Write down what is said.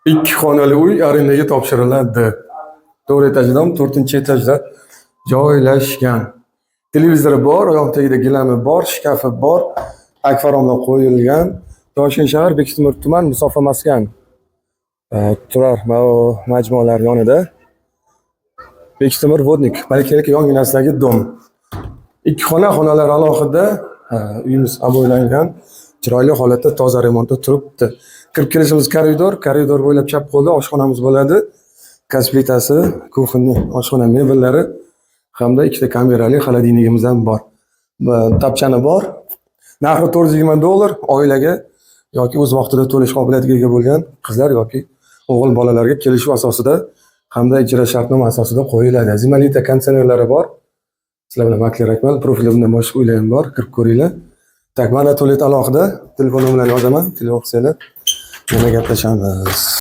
Ikki xonali uy arendaga topshiriladi. 4 etajdan 4-chi etajda joylashgan. Televizori bor, oyoq tagida gilami bor, shkafi bor, akfaromlar qo'yilgan. Toshkent shahar Bektemir tuman Musaffo maskan. Turar majmualar yonida. Bektemir vodnik, Balkelik yonginasidagi dom. Ikki xonalar alohida, uyimiz abo'ylangan, chiroyli holatda, toza remontda turibdi. Kirib kelishimiz koridor bo'ylab chap qo'lda oshxonamiz bo'ladi. Gaz plitasi, kuxonniy oshxona mebellari hamda ikkita kamerali xolodilnigimiz ham bor. Tapchani bor. Narxi $420 oilaga yoki o'z vaqtida to'lash qobiliyatiga ega bo'lgan qizlar yoki o'g'il bolalarga kelishuv asosida hamda ijro shartnoma asosida qo'yiladi. Zimalita konditsionerlari bor. Sizlar bilan Makler Akmal profilimda boshqa uylar ham bor, kirib ko'ringlar. Tak, mana to'let alohida telefon nomerini yozaman, telefon qilsanglar yana gaplashamiz.